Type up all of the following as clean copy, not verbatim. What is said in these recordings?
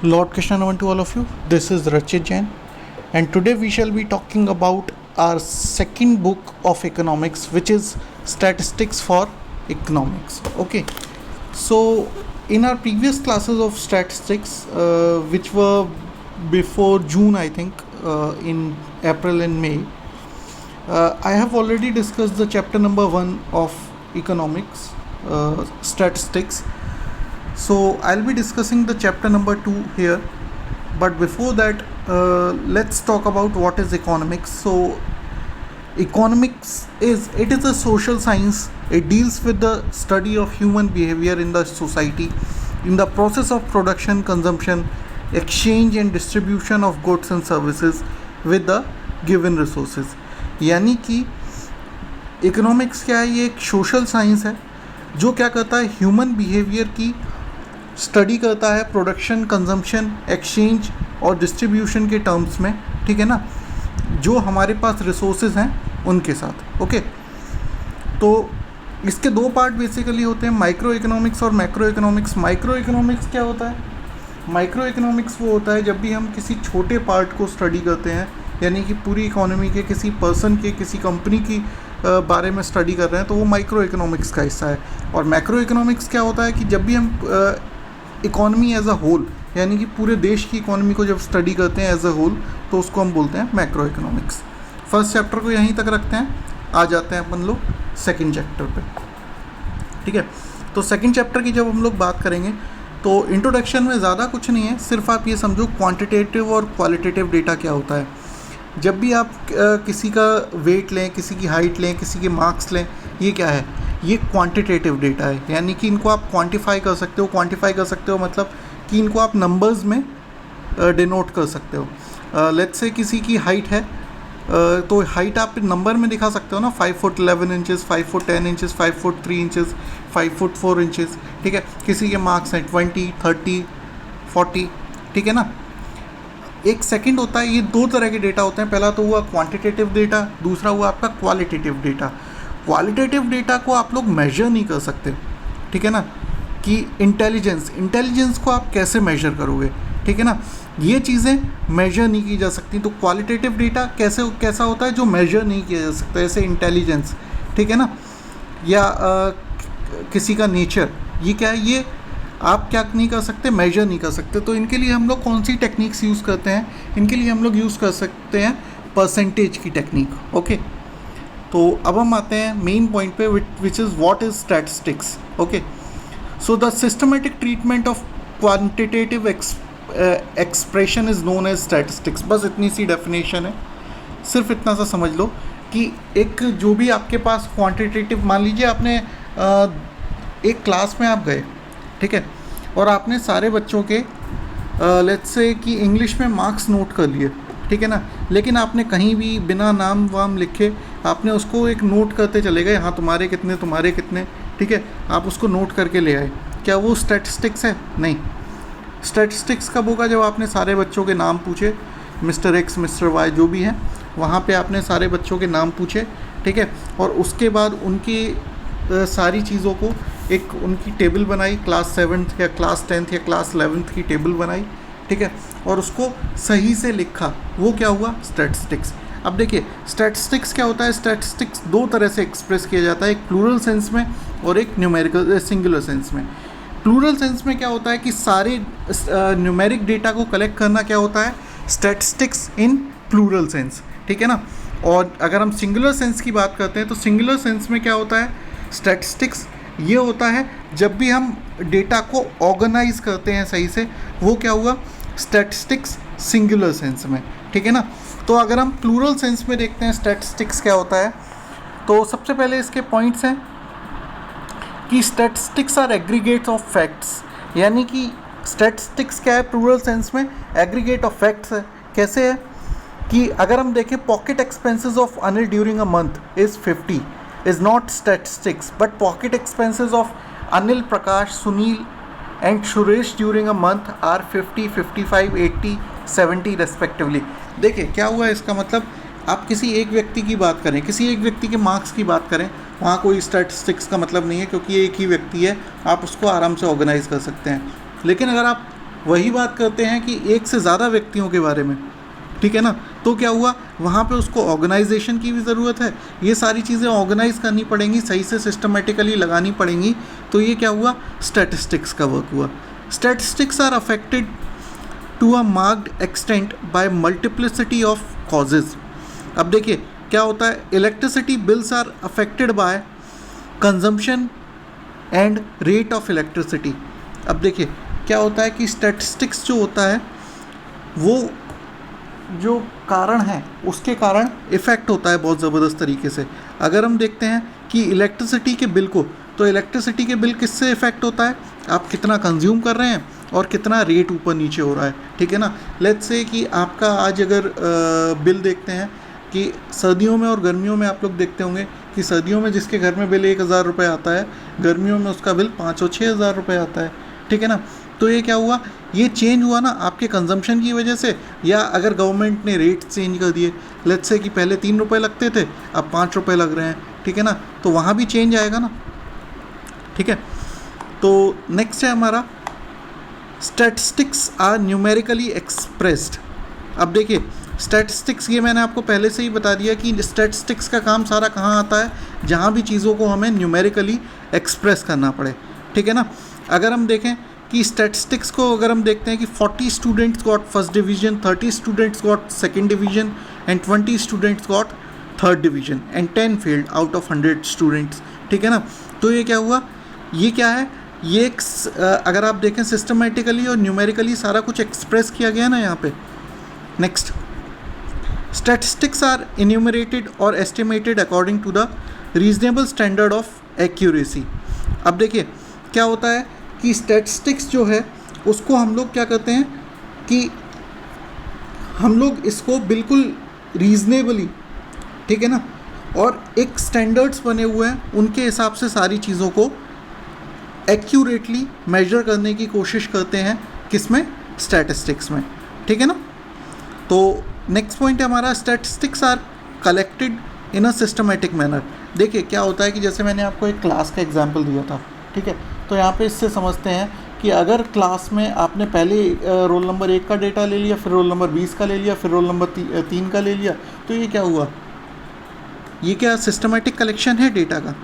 Lord Krishna Naman to all of you. This is Rachit Jain, and today we shall be talking about our second book of economics, which is Statistics for Economics. Okay, so in our previous classes of statistics, which were before June, I think, in April and May, I have already discussed the chapter number 1 of economics, statistics. So I'll be discussing the chapter number 2 here, but before that, let's talk about what is economics. So economics is a social science. It deals with the study of human behavior in the society, in the process of production, consumption, exchange and distribution of goods and services with the given resources. यानी कि economics क्या है, ये एक social science है जो क्या करता है, ह्यूमन बिहेवियर की स्टडी करता है प्रोडक्शन, कंजम्पशन, एक्सचेंज और डिस्ट्रीब्यूशन के टर्म्स में, ठीक है ना, जो हमारे पास रिसोर्सेज हैं उनके साथ. ओके, तो इसके दो पार्ट बेसिकली होते हैं, माइक्रो इकोनॉमिक्स और मैक्रो इकोनॉमिक्स. माइक्रो इकोनॉमिक्स क्या होता है? माइक्रो इकोनॉमिक्स वो होता है जब भी हम किसी छोटे पार्ट को स्टडी करते हैं, यानी कि पूरी इकोनॉमी के, किसी पर्सन के, किसी कंपनी की बारे में स्टडी कर रहे हैं, तो वो माइक्रो इकोनॉमिक्स का हिस्सा है. और मैक्रो इकोनॉमिक्स क्या होता है कि जब भी हम इकोनॉमी एज अ होल, यानी कि पूरे देश की इकोनॉमी को जब स्टडी करते हैं एज अ होल, तो उसको हम बोलते हैं मैक्रो इकोनॉमिक्स. फर्स्ट चैप्टर को यहीं तक रखते हैं, आ जाते हैं अपन लोग सेकंड चैप्टर पे. ठीक है, तो सेकंड चैप्टर की जब हम लोग बात करेंगे तो इंट्रोडक्शन में ज़्यादा कुछ नहीं है, सिर्फ आप ये समझो क्वांटिटेटिव और क्वालिटेटिव डेटा क्या होता है. जब भी आप किसी का वेट लें, किसी की हाइट लें, किसी के मार्क्स लें, ये क्या है? ये क्वांटिटेटिव डेटा है, यानी कि इनको आप क्वांटिफाई कर सकते हो. क्वांटिफाई कर सकते हो मतलब कि इनको आप नंबर्स में डिनोट कर सकते हो. लेट्स से किसी की हाइट है, तो हाइट आप नंबर में दिखा सकते हो ना, 5 foot 11 inches, 5 foot 10 inches, 5 foot 3 inches, 5 foot 4 inches. ठीक है, किसी के मार्क्स हैं 20, 30, 40. ठीक है ना. एक सेकंड होता है, ये दो तरह के डेटा होते हैं. पहला तो हुआ क्वांटिटेटिव डेटा, दूसरा हुआ आपका क्वालिटेटिव डेटा. क्वालिटेटिव डेटा को आप लोग मेजर नहीं कर सकते, ठीक है ना, कि इंटेलिजेंस को आप कैसे मेजर करोगे, ठीक है ना, ये चीज़ें मेजर नहीं की जा सकती. तो क्वालिटेटिव डेटा कैसा होता है जो मेजर नहीं किया जा सकता, जैसे इंटेलिजेंस, ठीक है ना, या किसी का नेचर, ये क्या है, ये आप क्या नहीं कर सकते, मेजर नहीं कर सकते. तो इनके लिए हम लोग कौन सी टेक्निक्स यूज़ करते हैं? इनके लिए हम लोग यूज़ कर सकते हैं परसेंटेज की टेक्निक. ओके, तो अब हम आते हैं मेन पॉइंट पे, which is what is statistics. Okay, so the systematic treatment of quantitative expression is known as statistics. बस इतनी सी डेफिनेशन है, सिर्फ इतना सा समझ लो कि एक जो भी आपके पास क्वांटिटेटिव, मान लीजिए आपने एक क्लास में आप गए, ठीक है, और आपने सारे बच्चों के लेट्स से कि इंग्लिश में मार्क्स नोट कर लिए, ठीक है ना, लेकिन आपने कहीं भी बिना नाम वाम लिखे आपने उसको एक नोट करते चले गए, हाँ तुम्हारे कितने, ठीक है, आप उसको नोट करके ले आए. क्या वो स्टैटिस्टिक्स है? नहीं. स्टैटिस्टिक्स कब होगा? जब आपने सारे बच्चों के नाम पूछे, मिस्टर एक्स, मिस्टर वाई जो भी हैं, वहाँ पे आपने सारे बच्चों के नाम पूछे, ठीक है, और उसके बाद उनकी सारी चीज़ों को एक उनकी टेबल बनाई, क्लास 7th या क्लास 10th या क्लास 11th की टेबल बनाई, ठीक है, और उसको सही से लिखा. वो क्या हुआ? स्टैटिस्टिक्स. अब देखिए स्टैटिस्टिक्स क्या होता है. स्टैटिस्टिक्स दो तरह से एक्सप्रेस किया जाता है, एक प्लूरल सेंस में और एक न्यूमेरिकल सिंगुलर सेंस में. प्लूरल सेंस में क्या होता है कि सारे न्यूमेरिक डेटा को कलेक्ट करना क्या होता है? स्टैटिस्टिक्स इन प्लूरल सेंस, ठीक है ना. और अगर हम सिंगुलर सेंस की बात करते हैं तो सिंगुलर सेंस में क्या होता है? स्टैटिस्टिक्स ये होता है जब भी हम डेटा को ऑर्गेनाइज करते हैं सही से, वो क्या हुआ? स्टैटिस्टिक्स सिंगुलर सेंस में, ठीक है ना. तो अगर हम प्लूरल सेंस में देखते हैं स्टैटिस्टिक्स क्या होता है, तो सबसे पहले इसके पॉइंट्स हैं कि statistics are aggregates of facts. यानी कि स्टैटिस्टिक्स क्या है प्लूरल सेंस में? एग्रीगेट ऑफ फैक्ट्स है. कैसे है कि अगर हम देखें pocket expenses of Anil during a month is 50 is not statistics, but pocket expenses of Anil, Prakash, Sunil and Suresh during a month are 50, 55, 80, 70 respectively. देखिए क्या हुआ है इसका मतलब, आप किसी एक व्यक्ति की बात करें, किसी एक व्यक्ति के मार्क्स की बात करें, वहाँ कोई स्टैटिस्टिक्स का मतलब नहीं है, क्योंकि एक ही व्यक्ति है, आप उसको आराम से ऑर्गेनाइज कर सकते हैं. लेकिन अगर आप वही बात करते हैं कि एक से ज़्यादा व्यक्तियों के बारे में, ठीक है ना। तो क्या हुआ, वहाँ पे उसको ऑर्गेनाइजेशन की भी ज़रूरत है, ये सारी चीज़ें ऑर्गेनाइज करनी पड़ेंगी, सही से सिस्टमेटिकली लगानी पड़ेंगी। तो ये क्या हुआ, स्टैटिस्टिक्स का वर्क हुआ। Statistics are affected to a marked extent by multiplicity of causes. अब देखिए क्या होता है, electricity bills are affected by consumption and rate of electricity. अब देखिए क्या होता है कि स्टैटिस्टिक्स जो होता है वो जो कारण है उसके कारण इफ़ेक्ट होता है बहुत ज़बरदस्त तरीके से। अगर हम देखते हैं कि इलेक्ट्रिसिटी के बिल को, तो इलेक्ट्रिसिटी के बिल किससे इफ़ेक्ट होता है, आप कितना कंज्यूम कर रहे हैं और कितना रेट ऊपर नीचे हो रहा है, ठीक है ना। लेट्स से कि आपका आज अगर बिल देखते हैं कि सर्दियों में और गर्मियों में आप लोग देखते होंगे कि सर्दियों में जिसके घर में बिल 1,000 रुपये आता है, गर्मियों में उसका बिल 5 और 6,000 रुपये आता है, ठीक है ना। तो ये क्या हुआ, ये चेंज हुआ ना आपके कंजम्पशन की वजह से, या अगर गवर्नमेंट ने रेट चेंज कर दिए, लेट्स से कि पहले 3 रुपये लगते थे अब 5 रुपये लग रहे हैं, ठीक है ना, तो वहाँ भी चेंज आएगा ना, ठीक है। तो नेक्स्ट है हमारा स्टैटिस्टिक्स आर न्यूमेरिकली एक्सप्रेस्ड। अब देखिए स्टैटिस्टिक्स, ये मैंने आपको पहले से ही बता दिया कि स्टैटिस्टिक्स का काम सारा कहाँ आता है, जहाँ भी चीज़ों को हमें न्यूमेरिकली एक्सप्रेस करना पड़े, ठीक है ना। अगर हम देखें कि स्टैटिस्टिक्स को अगर हम देखते हैं कि 40 students got first division, 30 students got second division and 20 students got third division and 10 failed out of 100 students, ठीक है ना। तो ये क्या हुआ, ये क्या है, ये एक अगर आप देखें सिस्टमेटिकली और न्यूमेरिकली सारा कुछ एक्सप्रेस किया गया ना यहाँ पे। नेक्स्ट, स्टैटिस्टिक्स आर इन्यूमरेटेड और estimated according to the reasonable standard of accuracy. अब देखिए क्या होता है कि स्टैटिस्टिक्स जो है उसको हम लोग क्या करते हैं कि हम लोग इसको बिल्कुल रीजनेबली, ठीक है ना, और एक स्टैंडर्ड्स बने हुए हैं उनके हिसाब से सारी चीज़ों को एक्यूरेटली मेजर करने की कोशिश करते हैं, किसमें, स्टैटिस्टिक्स में, ठीक है ना। तो नेक्स्ट पॉइंट है हमारा statistics are collected in a systematic manner. देखिए क्या होता है कि जैसे मैंने आपको एक क्लास का एग्जांपल दिया था, ठीक है, तो यहाँ पे इससे समझते हैं कि अगर क्लास में आपने पहले रोल नंबर 1 का डेटा ले लिया, फिर रोल नंबर 20 का ले लिया, फिर रोल नंबर 3 का ले लिया, तो ये क्या हुआ, ये क्या सिस्टमेटिक कलेक्शन है डेटा का,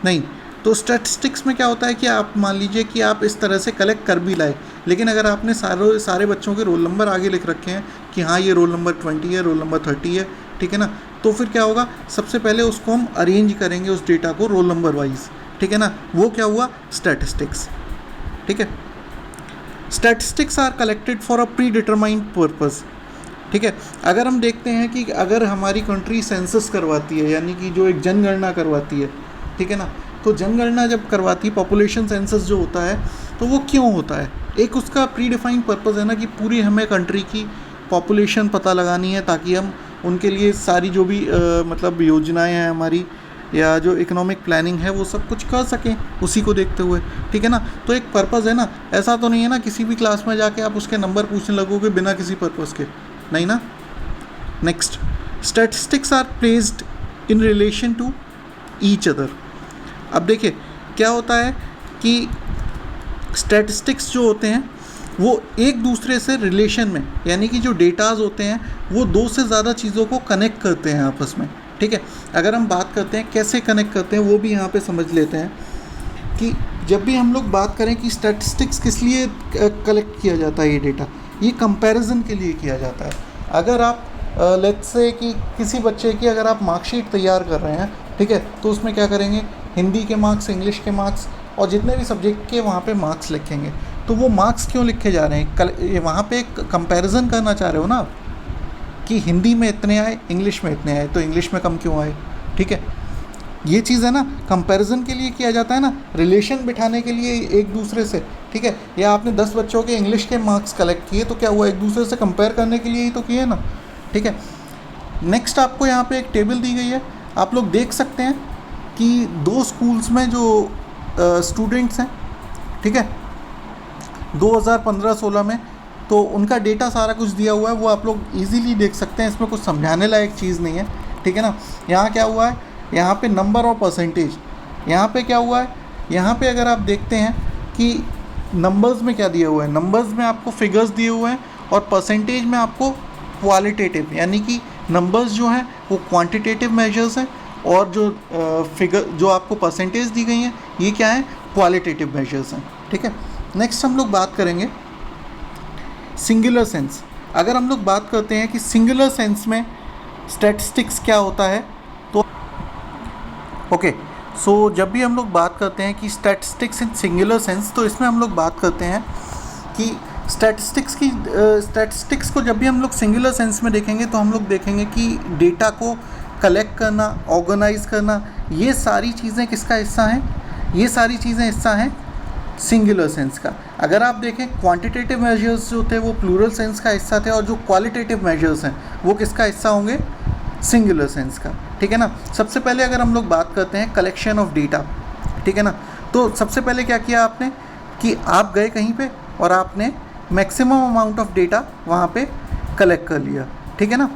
नहीं। तो स्टैटिस्टिक्स में क्या होता है कि आप मान लीजिए कि आप इस तरह से कलेक्ट कर भी लाए, लेकिन अगर आपने सारे बच्चों के रोल नंबर आगे लिख रखे हैं कि हाँ ये रोल नंबर 20 है, रोल नंबर 30 है, ठीक है ना, तो फिर क्या होगा, सबसे पहले उसको हम अरेंज करेंगे उस डेटा को रोल नंबर वाइज, ठीक है ना, वो क्या हुआ, स्टैटिस्टिक्स, ठीक है। Statistics are collected for a predetermined purpose, ठीक है। अगर हम देखते हैं कि अगर हमारी कंट्री सेंसस करवाती है, यानी कि जो एक जनगणना करवाती है, ठीक है ना, तो जनगणना जब करवाती है, पॉपुलेशन सेंसस जो होता है, तो वो क्यों होता है, एक उसका प्री डिफाइंड पर्पज़ है ना कि पूरी हमें कंट्री की पॉपुलेशन पता लगानी है, ताकि हम उनके लिए सारी जो भी मतलब योजनाएं हैं हमारी, या जो इकोनॉमिक प्लानिंग है वो सब कुछ कर सकें उसी को देखते हुए, ठीक है ना। तो एक पर्पज़ है ना, ऐसा तो नहीं है ना किसी भी क्लास में जाके आप उसके नंबर पूछने लगोगे बिना किसी पर्पज़ के, नहीं ना। Next, statistics are placed in relation to each other. अब देखिए क्या होता है कि स्टैटिस्टिक्स जो होते हैं वो एक दूसरे से रिलेशन में, यानी कि जो डेटाज होते हैं वो 2 से ज़्यादा चीज़ों को कनेक्ट करते हैं आपस में, ठीक है। अगर हम बात करते हैं कैसे कनेक्ट करते हैं वो भी यहाँ पे समझ लेते हैं कि जब भी हम लोग बात करें कि स्टैटिस्टिक्स किस लिए कलेक्ट किया जाता है, ये डेटा, ये कंपैरिजन के लिए किया जाता है। अगर आप लेट्स से कि किसी बच्चे की अगर आप मार्कशीट तैयार कर रहे हैं, ठीक है, तो उसमें क्या करेंगे, हिंदी के मार्क्स, इंग्लिश के मार्क्स और जितने भी सब्जेक्ट के वहाँ पे मार्क्स लिखेंगे। तो वो मार्क्स क्यों लिखे जा रहे हैं, वहाँ पे एक कंपैरिजन करना चाह रहे हो ना आप कि हिंदी में इतने आए, इंग्लिश में इतने आए, तो इंग्लिश में कम क्यों आए, ठीक है। ये चीज़ है ना, कंपैरिजन के लिए किया जाता है ना, रिलेशन बिठाने के लिए एक दूसरे से, ठीक है। या आपने 10 बच्चों के इंग्लिश के मार्क्स कलेक्ट किए तो क्या हुआ, एक दूसरे से कंपेयर करने के लिए ही तो किए ना, ठीक है। नेक्स्ट आपको यहाँ पे एक टेबल दी गई है, आप लोग देख सकते हैं कि 2 स्कूल्स में जो स्टूडेंट्स हैं, ठीक है, 2015-16 में, तो उनका डेटा सारा कुछ दिया हुआ है, वो आप लोग इजीली देख सकते हैं, इसमें कुछ समझाने लायक चीज़ नहीं है, ठीक है ना। यहाँ क्या हुआ है, यहाँ पे नंबर और परसेंटेज, यहाँ पे क्या हुआ है, यहाँ पे अगर आप देखते हैं कि नंबर्स में क्या दिया हुआ है, नंबर्स में आपको फिगर्स दिए हुए हैं और परसेंटेज में आपको क्वालिटेटिव, यानी कि नंबर्स जो हैं वो क्वांटिटेटिव मेजर्स हैं और जो फिगर जो आपको परसेंटेज दी गई हैं ये क्या है, क्वालिटेटिव मेजर्स हैं। ठीक है, नेक्स्ट हम लोग बात करेंगे सिंगुलर सेंस। अगर हम लोग बात करते हैं कि सिंगुलर सेंस में स्टैटिस्टिक्स क्या होता है, तो ओके सो जब भी हम लोग बात करते हैं कि स्टैटिस्टिक्स इन सिंगुलर सेंस, तो इसमें हम लोग बात करते हैं कि स्टैटिस्टिक्स को जब भी हम लोग सिंगुलर सेंस में देखेंगे तो हम लोग देखेंगे कि डेटा को कलेक्ट करना, ऑर्गेनाइज करना, ये सारी चीज़ें किसका हिस्सा हैं, ये सारी चीज़ें हिस्सा हैं सिंगुलर सेंस का। अगर आप देखें क्वांटिटेटिव मेजर्स जो थे वो प्लूरल सेंस का हिस्सा थे और जो क्वालिटेटिव मेजर्स हैं वो किसका हिस्सा होंगे, सिंगुलर सेंस का। ठीक है ना। सबसे पहले अगर हम लोग बात करते हैं कलेक्शन ऑफ डेटा, ठीक है ना, तो सबसे पहले क्या किया आपने कि आप गए कहीं पे और आपने मैक्सिमम अमाउंट ऑफ डेटा वहाँ पे कलेक्ट कर लिया। ठीक है ना।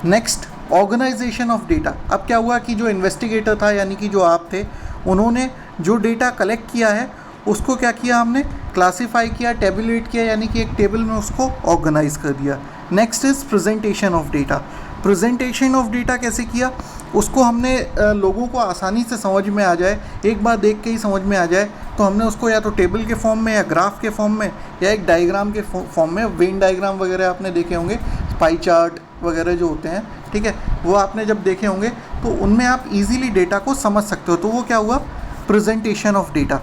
Next organisation of data. अब क्या हुआ कि जो इन्वेस्टिगेटर था यानी कि जो आप थे, उन्होंने जो डेटा कलेक्ट किया है उसको क्या किया, हमने क्लासीफाई किया, टेबुलेट किया, यानी कि एक टेबल में उसको ऑर्गेनाइज कर दिया। Next is presentation of data. Presentation of data कैसे किया, उसको हमने लोगों को आसानी से समझ में आ जाए, एक बार देख के ही समझ में आ जाए, तो हमने उसको या तो टेबल के फॉर्म में या ग्राफ के फॉर्म में या एक डायग्राम के फॉर्म में, वेन डायग्राम वगैरह आपने देखे होंगे, पाई चार्ट वगैरह जो होते हैं, ठीक है, वो आपने जब देखे होंगे तो उनमें आप इजीली डेटा को समझ सकते हो। तो वो क्या हुआ, प्रेजेंटेशन ऑफ डेटा।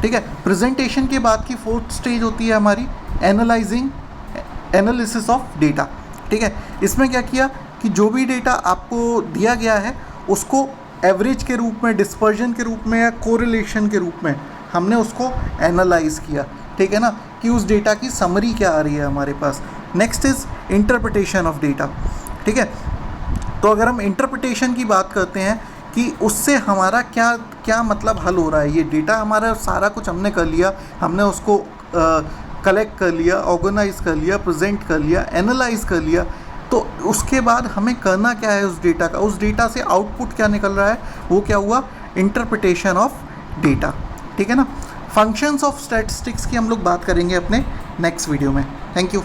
ठीक है। प्रेजेंटेशन के बाद की फोर्थ स्टेज होती है हमारी एनालिसिस ऑफ डेटा। ठीक है। इसमें क्या किया कि जो भी डेटा आपको दिया गया है उसको एवरेज के रूप में, डिस्पर्जन के रूप में या कोरिलेशन के रूप में हमने उसको एनालाइज किया। ठीक है ना, कि उस डेटा की समरी क्या आ रही है हमारे पास। Next is interpretation of data. ठीक है। तो अगर हम इंटरप्रिटेशन की बात करते हैं कि उससे हमारा क्या क्या मतलब हल हो रहा है, ये डेटा हमारा सारा कुछ हमने कर लिया, हमने उसको कलेक्ट कर लिया, ऑर्गेनाइज कर लिया, प्रेजेंट कर लिया, एनालाइज कर लिया, तो उसके बाद हमें करना क्या है उस डेटा का, उस डेटा से आउटपुट क्या निकल रहा है, वो क्या हुआ, इंटरप्रिटेशन ऑफ डेटा। ठीक है ना। फंक्शंस ऑफ स्टैटिस्टिक्स की हम लोग बात करेंगे अपने नेक्स्ट वीडियो में। Thank you.